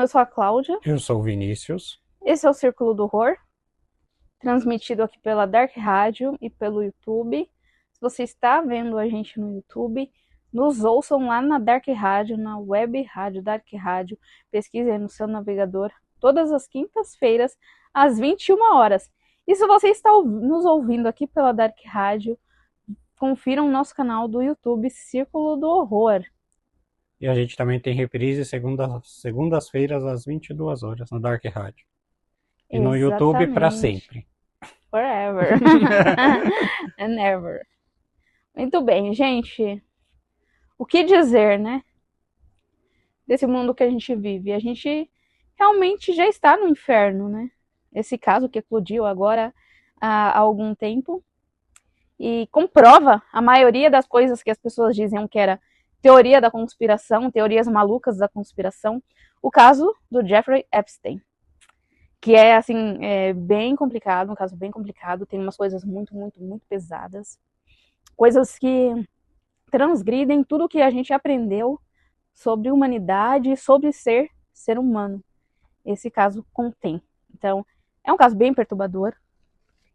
Eu sou a Cláudia, Eu sou o Vinícius. esse é o Círculo do Horror, transmitido aqui pela Dark Rádio e pelo YouTube. Se você está vendo a gente no YouTube, nos ouçam lá na Dark Rádio, na web rádio Dark Rádio. Pesquise aí no seu navegador, todas as quintas-feiras, às 21 horas. E se você está nos ouvindo aqui pela Dark Rádio, confiram o nosso canal do YouTube, Círculo do Horror. E a gente também tem reprise segundas-feiras às 22 horas no Dark Rádio. E no YouTube para Exatamente. sempre. Forever. And ever. Muito bem, gente. O que dizer, né? Desse mundo que a gente vive. A gente realmente já está no inferno, né? Esse caso que eclodiu agora há algum tempo. E comprova a maioria das coisas que as pessoas diziam que era teoria da conspiração, teorias malucas da conspiração. O caso do Jeffrey Epstein. Que é, assim, bem complicado, um caso bem complicado. Tem umas coisas muito pesadas. Coisas que transgridem tudo que a gente aprendeu sobre humanidade e sobre ser humano. Esse caso contém. Então, é um caso bem perturbador.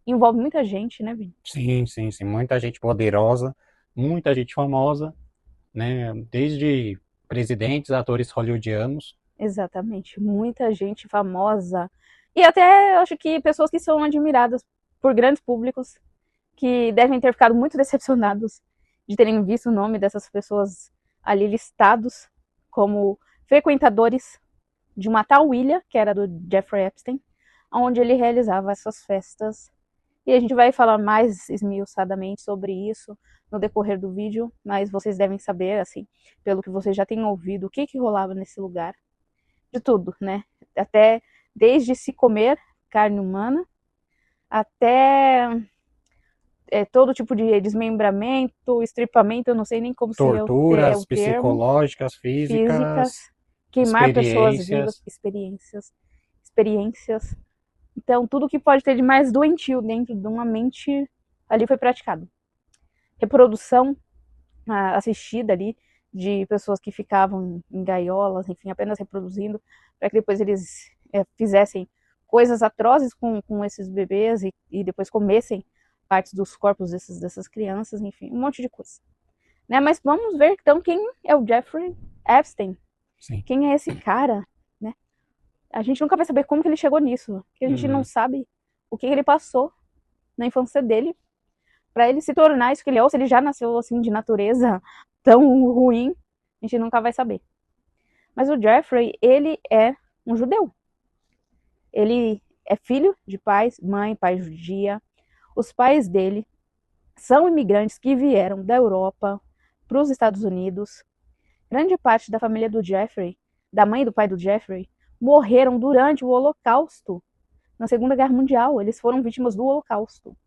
Envolve muita gente, né, Vini? Sim. Muita gente poderosa, muita gente famosa, né? Desde presidentes, atores hollywoodianos. Exatamente. Muita gente famosa. E até, acho que pessoas que são admiradas por grandes públicos, que devem ter ficado muito decepcionados de terem visto o nome dessas pessoas ali listados como frequentadores de uma tal ilha, que era do Jeffrey Epstein, onde ele realizava essas festas. E a gente vai falar mais esmiuçadamente sobre isso no decorrer do vídeo, mas vocês devem saber, assim, pelo que vocês já têm ouvido, o que rolava nesse lugar. De tudo, né? Até desde se comer carne humana, até todo tipo de desmembramento, estripamento, eu não sei nem como seria é o Torturas termo, psicológicas, físicas, físicas, queimar pessoas vivas, experiências. experiências. Então, tudo que pode ter de mais doentio dentro de uma mente ali foi praticado. Reprodução assistida ali de pessoas que ficavam em gaiolas, enfim, apenas reproduzindo, para que depois eles fizessem coisas atrozes com esses bebês e depois comessem partes dos corpos dessas crianças, enfim, um monte de coisa. Né? Mas vamos ver então quem é o Jeffrey Epstein. Sim. Quem é esse cara? Né? A gente nunca vai saber como que ele chegou nisso, porque a gente não sabe o que ele passou na infância dele para ele se tornar isso que ele é, ou se ele já nasceu assim de natureza tão ruim, a gente nunca vai saber. Mas o Jeffrey, ele é um judeu. Ele é filho de pai judia. Os pais dele são imigrantes que vieram da Europa para os Estados Unidos. Grande parte da família do Jeffrey, da mãe e do pai do Jeffrey, morreram durante o Holocausto, na Segunda Guerra Mundial. Eles foram vítimas do Holocausto.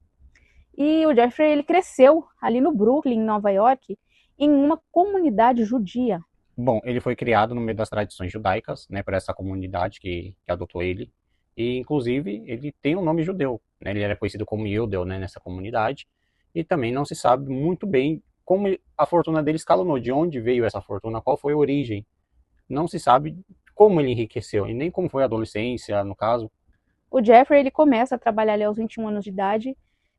E o Jeffrey, ele cresceu ali no Brooklyn, em Nova York, em uma comunidade judia. Bom, ele foi criado no meio das tradições judaicas, né, por essa comunidade que adotou ele. E, inclusive, ele tem um nome judeu, né, ele era conhecido como Yudel, né, nessa comunidade. E também não se sabe muito bem como a fortuna dele escalonou, de onde veio essa fortuna, qual foi a origem. Não se sabe como ele enriqueceu, e nem como foi a adolescência, no caso. O Jeffrey, ele começa a trabalhar ali aos 21 anos de idade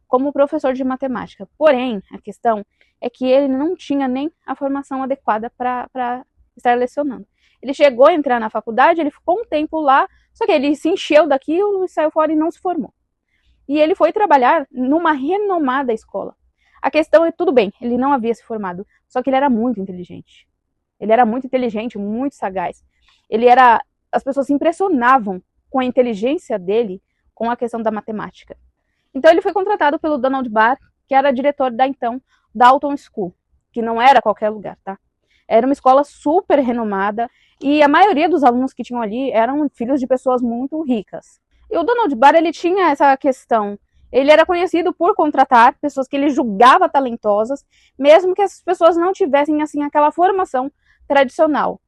como professor de matemática. Porém, a questão é que ele não tinha nem a formação adequada para estar lecionando. Ele chegou a entrar na faculdade, ele ficou um tempo lá, só que ele se encheu daquilo e saiu fora e não se formou. E ele foi trabalhar numa renomada escola. A questão é, tudo bem, ele não havia se formado, só que ele era muito inteligente. Ele era muito inteligente, muito sagaz. As pessoas se impressionavam com a inteligência dele com a questão da matemática. Então ele foi contratado pelo Donald Barr, que era diretor da então Dalton School, que não era qualquer lugar, tá? Era uma escola super renomada e a maioria dos alunos que tinham ali eram filhos de pessoas muito ricas. E o Donald Barr, ele tinha essa questão. Ele era conhecido por contratar pessoas que ele julgava talentosas, mesmo que essas pessoas não tivessem assim aquela formação tradicional.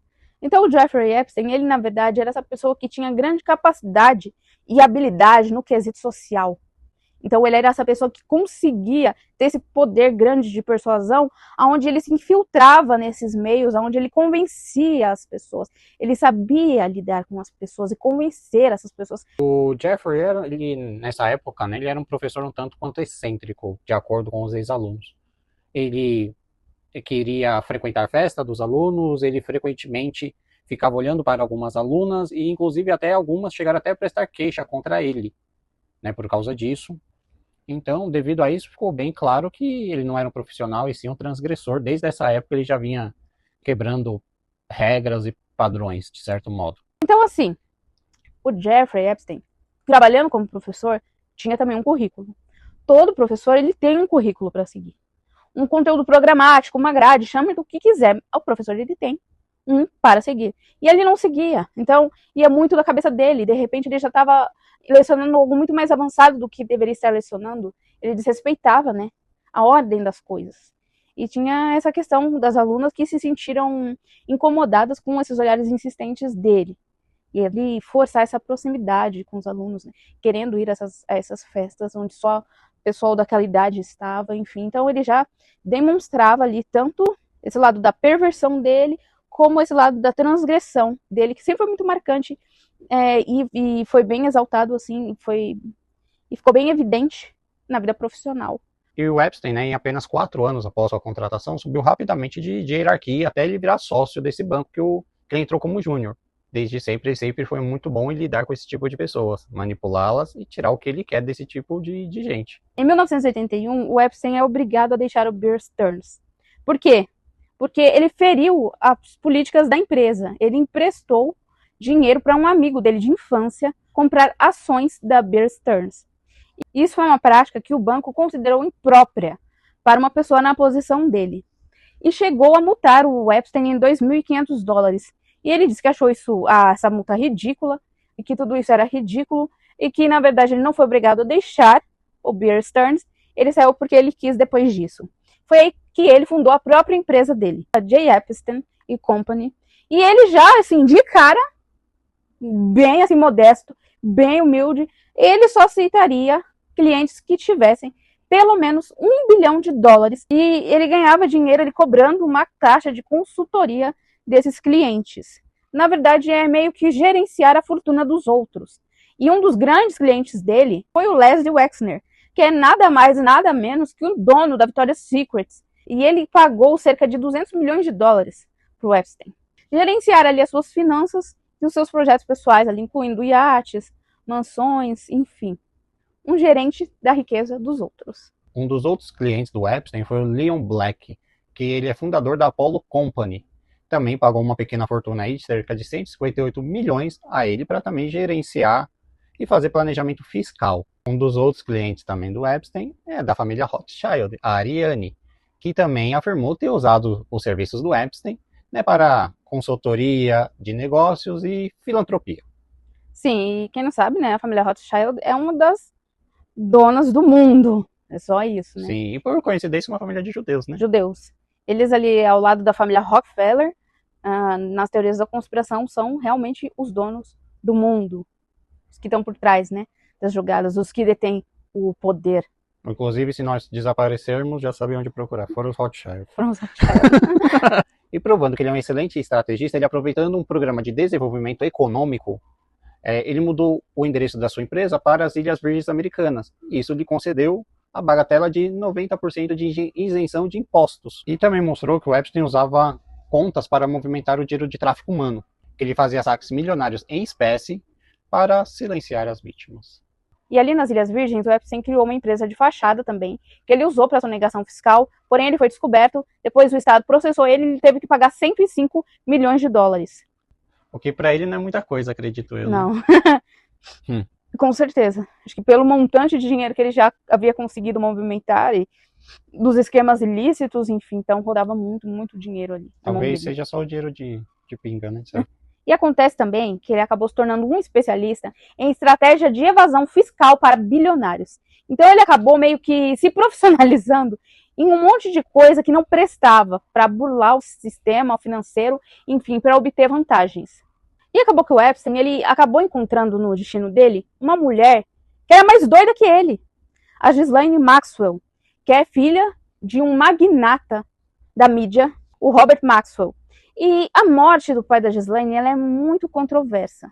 Então o Jeffrey Epstein, ele na verdade era essa pessoa que tinha grande capacidade e habilidade no quesito social. Então ele era essa pessoa que conseguia ter esse poder grande de persuasão, onde ele se infiltrava nesses meios, onde ele convencia as pessoas. Ele sabia lidar com as pessoas e convencer essas pessoas. O Jeffrey, nessa época, né, ele era um professor um tanto quanto excêntrico, de acordo com os ex-alunos. Ele queria frequentar a festa dos alunos, ele frequentemente ficava olhando para algumas alunas e inclusive até algumas chegaram até a prestar queixa contra ele, né, por causa disso. Então, devido a isso, ficou bem claro que ele não era um profissional e sim um transgressor. Desde essa época ele já vinha quebrando regras e padrões, de certo modo. Então, assim, o Jeffrey Epstein, trabalhando como professor, tinha também um currículo. Todo professor, ele tem um currículo para seguir. Um conteúdo programático, uma grade, chame do que quiser. O professor, ele tem um para seguir. E ele não seguia. Então, ia muito da cabeça dele. De repente, ele já estava lecionando algo muito mais avançado do que deveria estar lecionando. Ele desrespeitava, né, a ordem das coisas. E tinha essa questão das alunas que se sentiram incomodadas com esses olhares insistentes dele. E ele forçar essa proximidade com os alunos, né, querendo ir a essas festas onde só o pessoal daquela idade estava, enfim. Então ele já demonstrava ali tanto esse lado da perversão dele, como esse lado da transgressão dele, que sempre foi muito marcante, e foi bem exaltado, assim, e ficou bem evidente na vida profissional. E o Epstein, né, em apenas 4 anos após sua contratação, subiu rapidamente de hierarquia até ele virar sócio desse banco que ele entrou como júnior. Desde sempre, ele sempre foi muito bom em lidar com esse tipo de pessoas, manipulá-las e tirar o que ele quer desse tipo de gente. Em 1981, o Epstein é obrigado a deixar o Bear Stearns. Por quê? Porque ele feriu as políticas da empresa. Ele emprestou dinheiro para um amigo dele de infância comprar ações da Bear Stearns. Isso foi uma prática que o banco considerou imprópria para uma pessoa na posição dele. E chegou a multar o Epstein em $2.500. E ele disse que achou essa multa ridícula, e que tudo isso era ridículo, e que, na verdade, ele não foi obrigado a deixar o Bear Stearns. Ele saiu porque ele quis depois disso. Foi aí que ele fundou a própria empresa dele, a J. Epstein Company. E ele já, assim, de cara, bem assim, modesto, bem humilde, ele só aceitaria clientes que tivessem pelo menos $1 bilhão. E ele ganhava dinheiro ele cobrando uma taxa de consultoria desses clientes. Na verdade, é meio que gerenciar a fortuna dos outros. E um dos grandes clientes dele foi o Leslie Wexner, que é nada mais, nada menos que o dono da Victoria's Secret. E ele pagou cerca de $200 milhões para o Epstein. Gerenciar ali as suas finanças e os seus projetos pessoais, ali, incluindo iates, mansões, enfim. Um gerente da riqueza dos outros. Um dos outros clientes do Epstein foi o Leon Black, que ele é fundador da Apollo Company. Também pagou uma pequena fortuna aí, de cerca de 158 milhões a ele para também gerenciar e fazer planejamento fiscal. Um dos outros clientes também do Epstein é da família Rothschild, a Ariane, que também afirmou ter usado os serviços do Epstein, né, para consultoria de negócios e filantropia. Sim, e quem não sabe, né, a família Rothschild é uma das donas do mundo. É só isso, né? Sim, e por coincidência uma família de judeus, né? Judeus. Eles ali ao lado da família Rockefeller, nas teorias da conspiração, são realmente os donos do mundo. Os que estão por trás, né, das jogadas, os que detêm o poder. Inclusive, se nós desaparecermos, já sabem onde procurar. Foram os Rothschild. Foram os Rothschild. E provando que ele é um excelente estrategista, ele aproveitando um programa de desenvolvimento econômico, ele mudou o endereço da sua empresa para as Ilhas Virgens Americanas. Isso lhe concedeu a bagatela de 90% de isenção de impostos. E também mostrou que o Epstein usava contas para movimentar o dinheiro de tráfico humano. Ele fazia saques milionários em espécie para silenciar as vítimas. E ali nas Ilhas Virgens, o Epstein criou uma empresa de fachada também, que ele usou para sonegação fiscal, porém ele foi descoberto, depois o Estado processou ele e ele teve que pagar $105 milhões. O que para ele não é muita coisa, acredito eu. Não. Né? Com certeza. Acho que pelo montante de dinheiro que ele já havia conseguido movimentar e dos esquemas ilícitos, enfim, então rodava muito, muito dinheiro ali. Talvez seja só o dinheiro de pinga, né? E acontece também que ele acabou se tornando um especialista em estratégia de evasão fiscal para bilionários. Então ele acabou meio que se profissionalizando em um monte de coisa que não prestava para burlar o sistema financeiro, enfim, para obter vantagens. E acabou que o Epstein, ele acabou encontrando no destino dele uma mulher que era mais doida que ele. a Ghislaine Maxwell, que é filha de um magnata da mídia, o Robert Maxwell. E a morte do pai da Ghislaine, ela é muito controversa.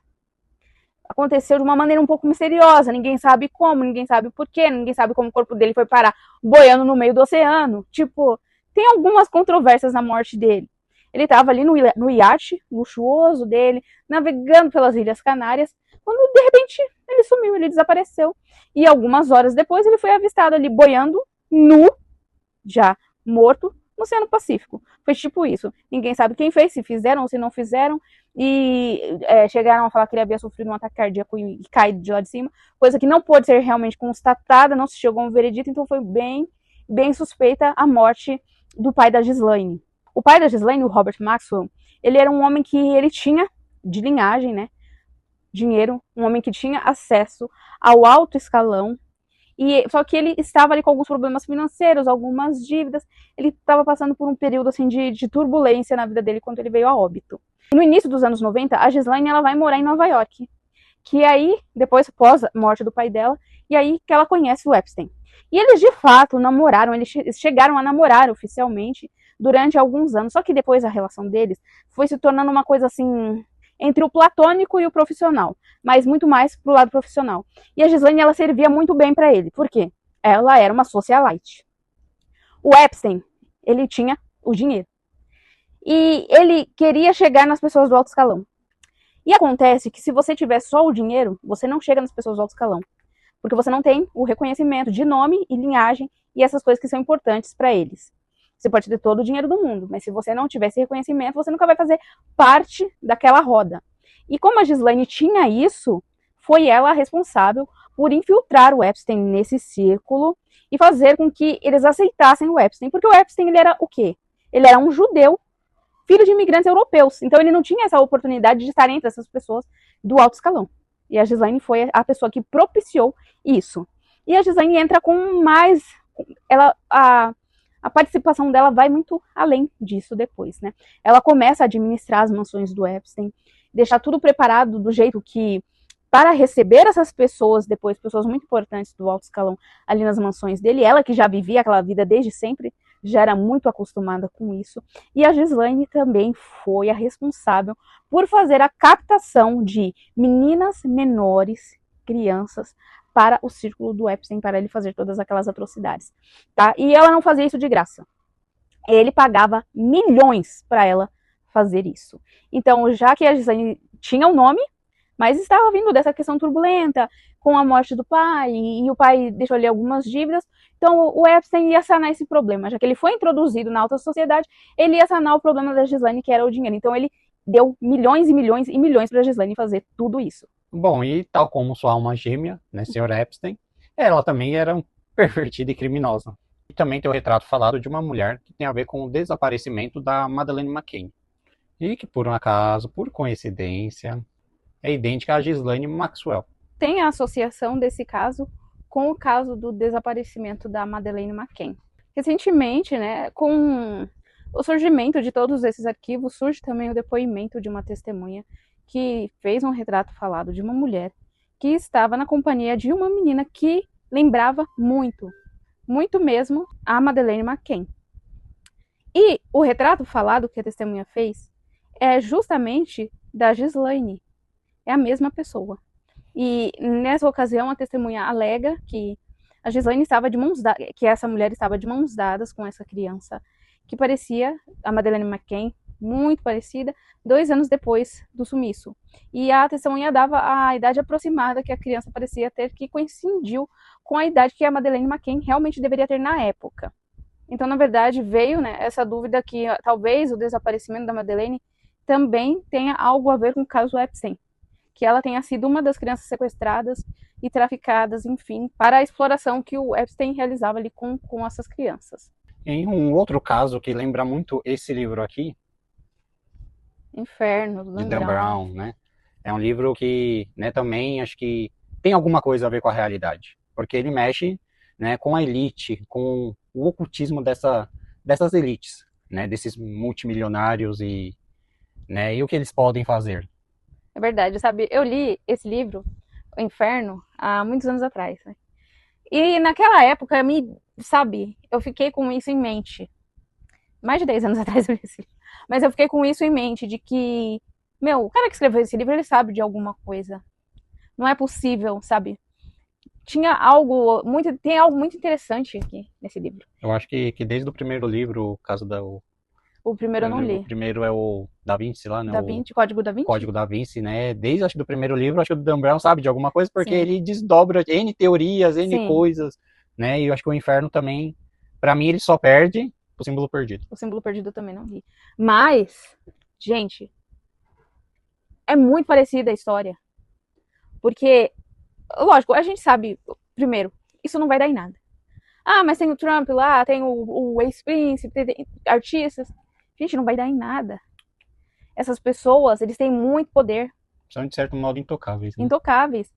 Aconteceu de uma maneira um pouco misteriosa, ninguém sabe como, ninguém sabe porquê, ninguém sabe como o corpo dele foi parar boiando no meio do oceano. Tipo, tem algumas controvérsias na morte dele. Ele estava ali no iate luxuoso dele, navegando pelas Ilhas Canárias, quando de repente ele sumiu, ele desapareceu. E algumas horas depois ele foi avistado ali boiando, nu, já morto, no Oceano Pacífico. Foi tipo isso. Ninguém sabe quem fez, se fizeram ou se não fizeram. E chegaram a falar que ele havia sofrido um ataque cardíaco e caído de lá de cima, coisa que não pôde ser realmente constatada, não se chegou a um veredito, então foi bem suspeita a morte do pai da Ghislaine. O pai da Ghislaine, o Robert Maxwell, ele era um homem que ele tinha, de linhagem, né, dinheiro, um homem que tinha acesso ao alto escalão, só que ele estava ali com alguns problemas financeiros, algumas dívidas, ele estava passando por um período assim de turbulência na vida dele quando ele veio a óbito. E no início dos anos 90, a Ghislaine ela vai morar em Nova York, que aí, depois, após a morte do pai dela, e aí que ela conhece o Epstein. E eles de fato namoraram, eles chegaram a namorar oficialmente durante alguns anos, só que depois a relação deles foi se tornando uma coisa assim, entre o platônico e o profissional, mas muito mais pro lado profissional. E a Ghislaine, ela servia muito bem para ele, por quê? Ela era uma socialite. O Epstein, ele tinha o dinheiro. E ele queria chegar nas pessoas do alto escalão. E acontece que se você tiver só o dinheiro, você não chega nas pessoas do alto escalão. Porque você não tem o reconhecimento de nome e linhagem e essas coisas que são importantes para eles. Você pode ter todo o dinheiro do mundo, mas se você não tiver esse reconhecimento, você nunca vai fazer parte daquela roda. E como a Ghislaine tinha isso, foi ela a responsável por infiltrar o Epstein nesse círculo e fazer com que eles aceitassem o Epstein. Porque o Epstein, ele era o quê? Ele era um judeu, filho de imigrantes europeus. Então ele não tinha essa oportunidade de estar entre essas pessoas do alto escalão. E a Ghislaine foi a pessoa que propiciou isso. E a Ghislaine entra com mais... A participação dela vai muito além disso depois, né? Ela começa a administrar as mansões do Epstein, deixar tudo preparado do jeito que, para receber essas pessoas depois, pessoas muito importantes do alto escalão ali nas mansões dele, ela que já vivia aquela vida desde sempre, já era muito acostumada com isso. E a Ghislaine também foi a responsável por fazer a captação de meninas menores, crianças, para o círculo do Epstein, para ele fazer todas aquelas atrocidades, tá? E ela não fazia isso de graça. Ele pagava milhões para ela fazer isso. Então, já que a Ghislaine tinha um nome, mas estava vindo dessa questão turbulenta, com a morte do pai, e o pai deixou ali algumas dívidas, então o Epstein ia sanar esse problema. Já que ele foi introduzido na alta sociedade, ele ia sanar o problema da Ghislaine, que era o dinheiro. Então ele deu milhões e milhões e milhões para a Ghislaine fazer tudo isso. Bom, e tal como sua alma gêmea, né, Sr. Epstein, ela também era pervertida e criminosa. E também tem o retrato falado de uma mulher que tem a ver com o desaparecimento da Madeleine McCann. E que, por um acaso, por coincidência, é idêntica à Ghislaine Maxwell. Tem a associação desse caso com o caso do desaparecimento da Madeleine McCann. Recentemente, né, com o surgimento de todos esses arquivos, surge também o depoimento de uma testemunha que fez um retrato falado de uma mulher que estava na companhia de uma menina que lembrava muito, muito mesmo, a Madeleine McCann. E o retrato falado que a testemunha fez é justamente da Ghislaine. É a mesma pessoa. E nessa ocasião a testemunha alega que a Ghislaine estava de mãos dadas, que essa mulher estava de mãos dadas com essa criança, que parecia a Madeleine McCann, muito parecida, 2 anos depois do sumiço. E a testemunha dava a idade aproximada que a criança parecia ter, que coincidiu com a idade que a Madeleine McCann realmente deveria ter na época. Então, na verdade, veio, né, essa dúvida que talvez o desaparecimento da Madeleine também tenha algo a ver com o caso Epstein, que ela tenha sido uma das crianças sequestradas e traficadas, enfim, para a exploração que o Epstein realizava ali com essas crianças. Em um outro caso que lembra muito esse livro aqui, Inferno, de Dan Brown, né? É um livro que, né, também acho que tem alguma coisa a ver com a realidade, porque ele mexe, né, com a elite, com o ocultismo dessas elites, né, desses multimilionários e o que eles podem fazer. É verdade, sabe? Eu li esse livro, O Inferno, há muitos anos atrás, né? E naquela época, sabe, eu fiquei com isso em mente. Mais de 10 anos atrás eu li esse livro. Mas eu fiquei com isso em mente, de que, meu, o cara que escreveu esse livro, ele sabe de alguma coisa. Não é possível, sabe? Tem algo muito interessante aqui nesse livro. Eu acho que desde o primeiro livro, o caso da... O primeiro eu não li. O primeiro é o Da Vinci lá, né? Da Vinci, Código da Vinci? Código da Vinci, né? Desde, acho que do primeiro livro, acho que o Dan Brown sabe de alguma coisa, porque Sim. ele desdobra N teorias, N Sim. coisas, né? E eu acho que o Inferno também, pra mim, ele só perde o Símbolo Perdido. O Símbolo Perdido eu também não li. Mas, gente, é muito parecida a história. Porque, lógico, a gente sabe, primeiro, isso não vai dar em nada. Ah, mas tem o Trump lá, tem o ex-príncipe, tem artistas. Gente, não vai dar em nada. Essas pessoas, eles têm muito poder. São, de certo modo, intocáveis. Né? Intocáveis.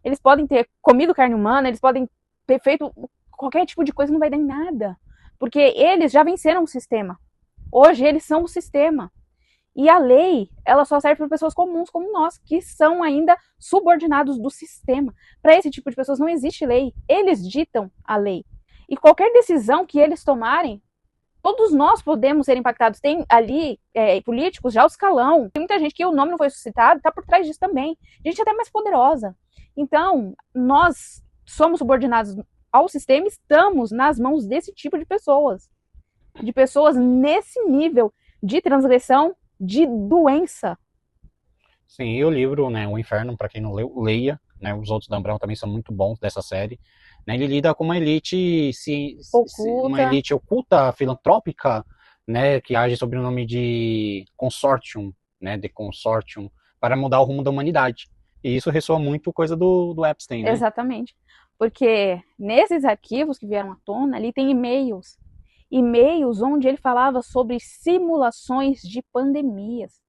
Eles podem ter comido carne humana, eles podem ter feito qualquer tipo de coisa, não vai dar em nada. Porque eles já venceram o sistema. Hoje eles são o sistema. E a lei, ela só serve para pessoas comuns como nós, que são ainda subordinados do sistema. Para esse tipo de pessoas não existe lei. Eles ditam a lei. E qualquer decisão que eles tomarem, todos nós podemos ser impactados. Tem ali políticos de alto escalão. Tem muita gente que o nome não foi suscitado, está por trás disso também. Gente até mais poderosa. Então, nós somos subordinados ao sistema e estamos nas mãos desse tipo de pessoas. De pessoas nesse nível de transgressão, de doença. Sim, e o livro, né, O Inferno, para quem não leu, leia. Né, os outros Dan Brown também são muito bons dessa série. Né, ele lida com uma elite, uma elite oculta, filantrópica, né, que age sob o nome de consortium, né, de consortium, para mudar o rumo da humanidade. E isso ressoa muito coisa do Epstein, né? Exatamente. Porque nesses arquivos que vieram à tona, ali tem e-mails. E-mails onde ele falava sobre simulações de pandemias.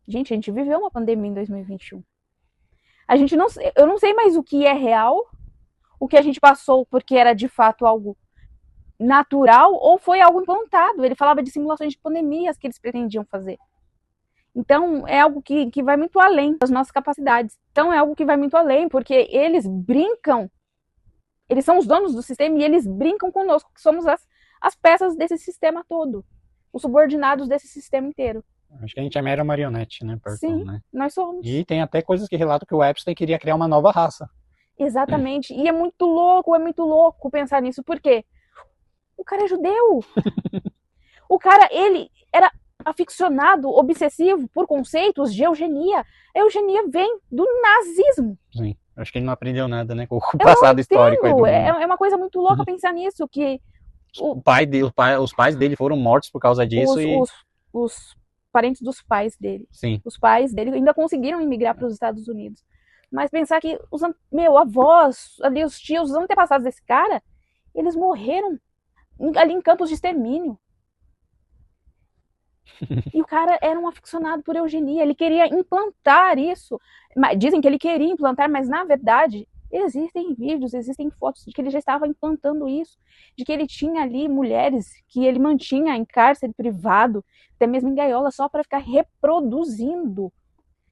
Gente, a gente viveu uma pandemia em 2021. Eu não sei mais o que é real, o que a gente passou porque era de fato algo natural ou foi algo implantado. Ele falava de simulações de pandemias que eles pretendiam fazer. Então, é algo que vai muito além das nossas capacidades. Então, é algo que vai muito além, porque eles brincam, eles são os donos do sistema e eles brincam conosco, que somos as peças desse sistema todo, os subordinados desse sistema inteiro. Acho que a gente é mera marionete, né? Sim, né? Nós somos. E tem até coisas que relatam que o Epstein queria criar uma nova raça. Exatamente. E é muito louco pensar nisso. Por quê? O cara é judeu. O cara, ele era aficionado, obsessivo por conceitos de eugenia. A eugenia vem do nazismo. Sim. Acho que ele não aprendeu nada, né? Com o passado histórico. É uma coisa muito louca pensar nisso. Que os pais dele foram mortos por causa disso. Os parentes dos pais dele. Sim. Os pais dele ainda conseguiram emigrar para os Estados Unidos. Mas pensar que os avós, ali, os tios, os antepassados desse cara, eles morreram ali em campos de extermínio. E o cara era um aficionado por eugenia, ele queria implantar isso. Dizem que ele queria implantar, mas na verdade existem vídeos, existem fotos de que ele já estava implantando isso, de que ele tinha ali mulheres que ele mantinha em cárcere privado, até mesmo em gaiola, só para ficar reproduzindo.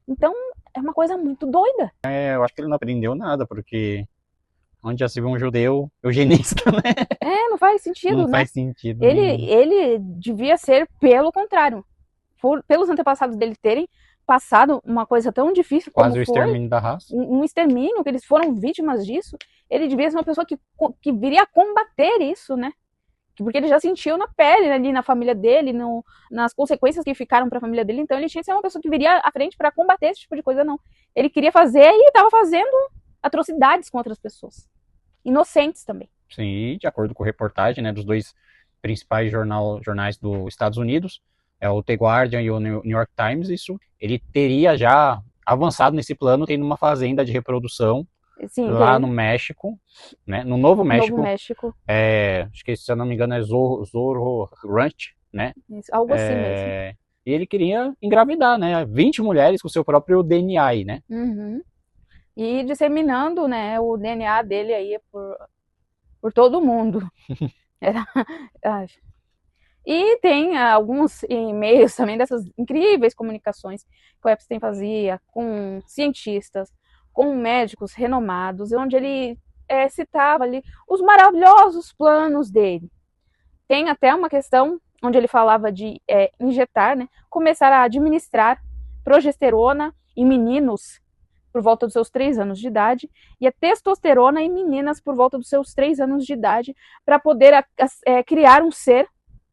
Então, é uma coisa muito doida. Eu acho que ele não aprendeu nada, porque onde já se viu um judeu eugenista, né? Não faz sentido, não né? Faz sentido. Ele devia ser pelo contrário. Pelos antepassados dele terem passado uma coisa tão difícil como quase o extermínio da raça. Um extermínio, que eles foram vítimas disso, ele devia ser uma pessoa que viria a combater isso, né? Porque ele já sentiu na pele, ali na família dele, nas consequências que ficaram para a família dele. Então ele tinha que ser uma pessoa que viria à frente para combater esse tipo de coisa, não. Ele queria fazer e estava fazendo atrocidades com outras pessoas. Inocentes também. Sim, e de acordo com a reportagem, né, dos dois principais jornais dos Estados Unidos, o The Guardian e o New York Times, ele teria já avançado nesse plano, tendo uma fazenda de reprodução. Sim, lá no México, né? No Novo México. Acho que, se eu não me engano, é Zorro Ranch, né? Isso, algo assim mesmo. E ele queria engravidar, né? 20 mulheres com o seu próprio DNA aí, né? Uhum. E disseminando, né, o DNA dele aí por todo mundo. E tem alguns e-mails também dessas incríveis comunicações que o Epstein fazia com cientistas, com médicos renomados, onde ele citava ali os maravilhosos planos dele. Tem até uma questão onde ele falava de injetar, né, começar a administrar progesterona em meninos por volta dos seus 3 anos de idade e a testosterona em meninas por volta dos seus 3 anos de idade para poder criar um ser,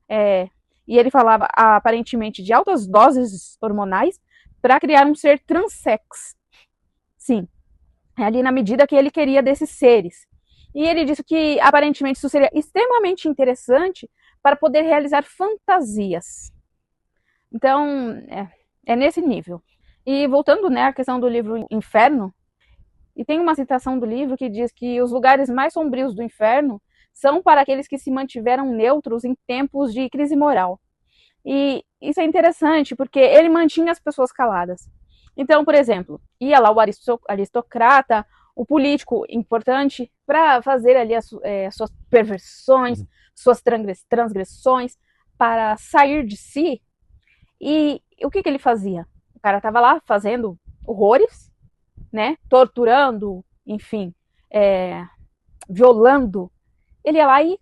e ele falava aparentemente de altas doses hormonais para criar um ser transsex. Sim, ali na medida que ele queria desses seres. E ele disse que aparentemente isso seria extremamente interessante para poder realizar fantasias. Então, é nesse nível. E voltando, né, à questão do livro Inferno, e tem uma citação do livro que diz que os lugares mais sombrios do inferno são para aqueles que se mantiveram neutros em tempos de crise moral. E isso é interessante porque ele mantinha as pessoas caladas. Então, por exemplo, ia lá o aristocrata, o político importante, para fazer ali as suas perversões, suas transgressões, para sair de si. E o que ele fazia? O cara estava lá fazendo horrores, né? Torturando, enfim, violando. Ele ia lá e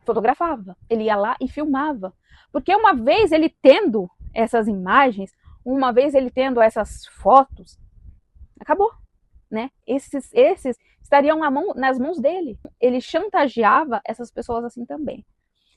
fotografava, ele ia lá e filmava. Porque uma vez ele tendo essas imagens, uma vez ele tendo essas fotos, acabou, né? Esses estariam nas mãos dele. Ele chantageava essas pessoas assim também.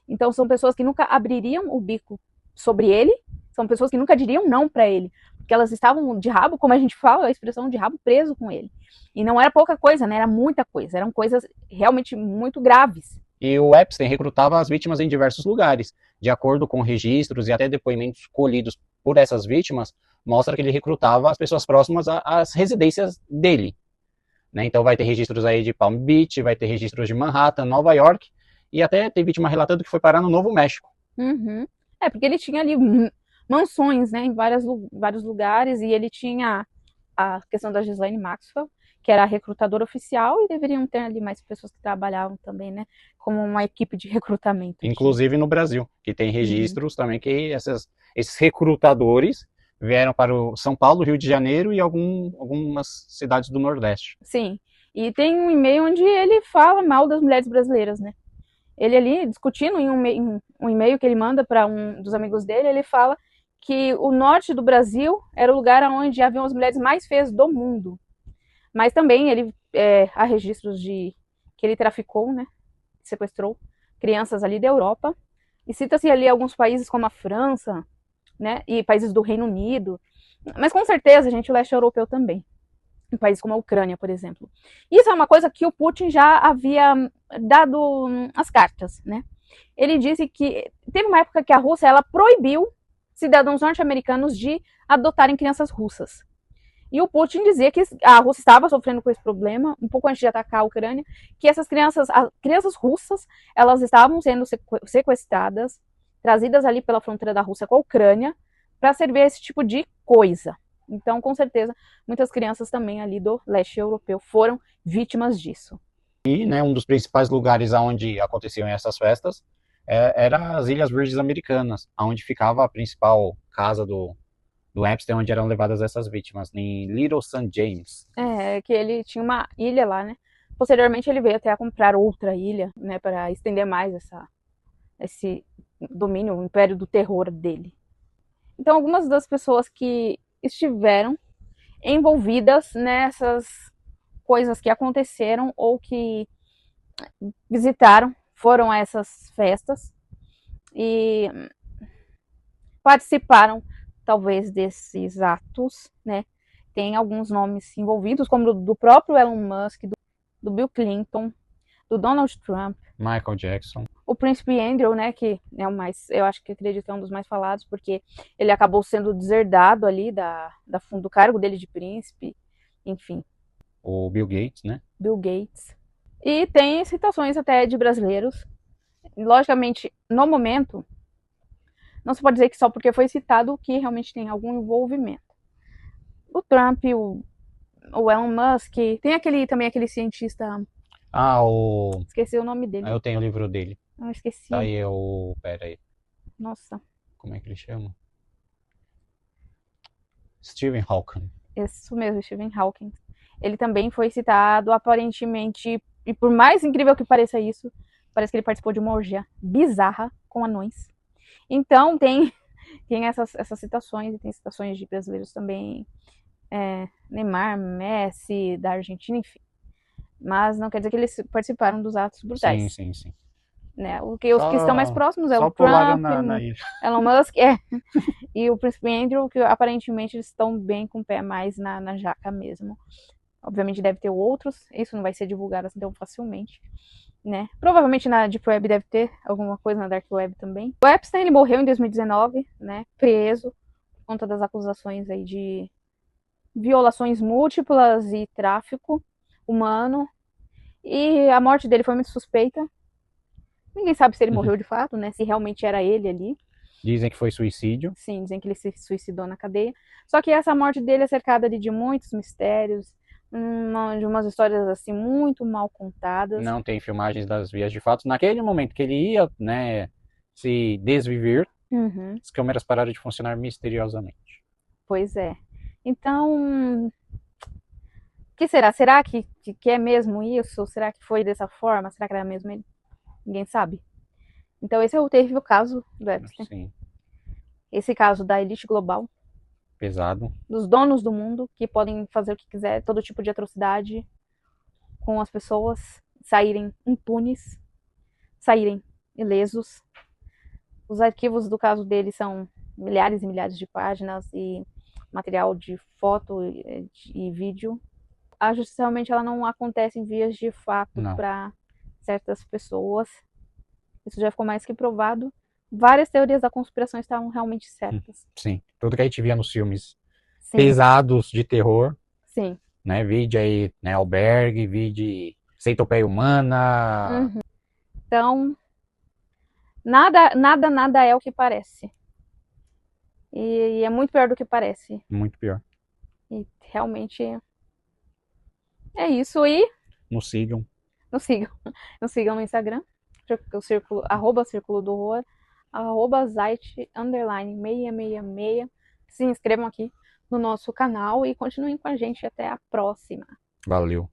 Então são pessoas que nunca abririam o bico sobre ele, são pessoas que nunca diriam não para ele, porque elas estavam de rabo, como a gente fala, a expressão de rabo preso com ele. E não era pouca coisa, né? Era muita coisa, eram coisas realmente muito graves. E o Epstein recrutava as vítimas em diversos lugares. De acordo com registros e até depoimentos colhidos por essas vítimas, mostra que ele recrutava as pessoas próximas às residências dele. Né? Então vai ter registros aí de Palm Beach, vai ter registros de Manhattan, Nova York, e até tem vítima relatando que foi parar no Novo México. Uhum. Porque ele tinha ali mansões, né, em vários lugares, e ele tinha a questão da Ghislaine Maxwell, que era a recrutadora oficial, e deveriam ter ali mais pessoas que trabalhavam também, né, como uma equipe de recrutamento. Inclusive no Brasil, que tem registros também que esses recrutadores vieram para o São Paulo, Rio de Janeiro e algumas cidades do Nordeste. Sim, e tem um e-mail onde ele fala mal das mulheres brasileiras, né? Ele ali, discutindo em um e-mail que ele manda para um dos amigos dele, ele fala que o norte do Brasil era o lugar onde haviam as mulheres mais feias do mundo. Mas também há registros de que ele traficou, né? Sequestrou crianças ali da Europa. E cita-se ali alguns países como a França, né? E países do Reino Unido. Mas com certeza, gente, o leste europeu também. Em países como a Ucrânia, por exemplo. Isso é uma coisa que o Putin já havia dado as cartas, né? Ele disse que teve uma época que a Rússia ela proibiu cidadãos norte-americanos de adotarem crianças russas. E o Putin dizia que a Rússia estava sofrendo com esse problema, um pouco antes de atacar a Ucrânia, que essas crianças, as crianças russas, elas estavam sendo sequestradas, trazidas ali pela fronteira da Rússia com a Ucrânia, para servir esse tipo de coisa. Então, com certeza, muitas crianças também ali do leste europeu foram vítimas disso. E, né, um dos principais lugares onde aconteciam essas festas era as Ilhas Virgens Americanas, onde ficava a principal casa do Epstein, onde eram levadas essas vítimas, em Little St. James. Que ele tinha uma ilha lá, né? Posteriormente ele veio até a comprar outra ilha, né, para estender mais esse domínio, o império do terror dele. Então, algumas das pessoas que estiveram envolvidas nessas coisas que aconteceram ou que visitaram foram essas festas e participaram talvez desses atos, né? Tem alguns nomes envolvidos, como do próprio Elon Musk, do Bill Clinton, do Donald Trump, Michael Jackson, o príncipe Andrew, né, que é o mais, eu acho que acredito é um dos mais falados, porque ele acabou sendo deserdado ali do cargo dele de príncipe, enfim. O Bill Gates, né? Bill Gates. E tem citações até de brasileiros. Logicamente, no momento, não se pode dizer que só porque foi citado que realmente tem algum envolvimento. O Trump, o Elon Musk, tem também aquele cientista... Esqueci o nome dele. Eu tenho o livro dele. Não, esqueci. Tá aí pera aí. Nossa. Como é que ele chama? Stephen Hawking. Isso mesmo, Stephen Hawking. Ele também foi citado, aparentemente, E por mais incrível que pareça isso, parece que ele participou de uma orgia bizarra com anões. Então tem essas citações, e tem citações de brasileiros também, Neymar, Messi, da Argentina, enfim. Mas não quer dizer que eles participaram dos atos brutais. Sim, sim, sim. Né? Os que estão mais próximos é o pularam Trump, na ilha. Elon Musk, e o príncipe Andrew, que aparentemente eles estão bem com o pé mais na jaca mesmo. Obviamente deve ter outros, isso não vai ser divulgado assim tão facilmente, né? Provavelmente na Deep Web deve ter alguma coisa, na Dark Web também. O Epstein, ele morreu em 2019, né? Preso por conta das acusações aí de violações múltiplas e tráfico humano. E a morte dele foi muito suspeita. Ninguém sabe se ele morreu de fato, né? Se realmente era ele ali. Dizem que foi suicídio. Sim, dizem que ele se suicidou na cadeia. Só que essa morte dele é cercada de muitos mistérios, de umas histórias assim muito mal contadas. Não tem filmagens das vias de fato. Naquele momento que ele ia, né, se desviver, as câmeras pararam de funcionar misteriosamente. Pois é. Então, o que será? Será que é mesmo isso? Será que foi dessa forma? Será que era mesmo ele? Ninguém sabe. Então esse é o terrível caso do Epstein. Sim. Esse caso da elite global. Pesado. Dos donos do mundo, que podem fazer o que quiser, todo tipo de atrocidade com as pessoas, saírem impunes, saírem ilesos. Os arquivos do caso dele são milhares e milhares de páginas e material de foto e vídeo. A justiça realmente ela não acontece em vias de fato para certas pessoas. Isso já ficou mais que provado. Várias teorias da conspiração estavam realmente certas. Sim, tudo que a gente via nos filmes pesados de terror. Sim. Né, vide aí, né, Albergue, vide Centopeia Humana. Então, nada é o que parece. E é muito pior do que parece. Muito pior. E realmente é isso. E nos sigam. Nos sigam no Instagram, o círculo, @círculo do horror, @zite_666. Se inscrevam aqui no nosso canal e continuem com a gente até a próxima. Valeu.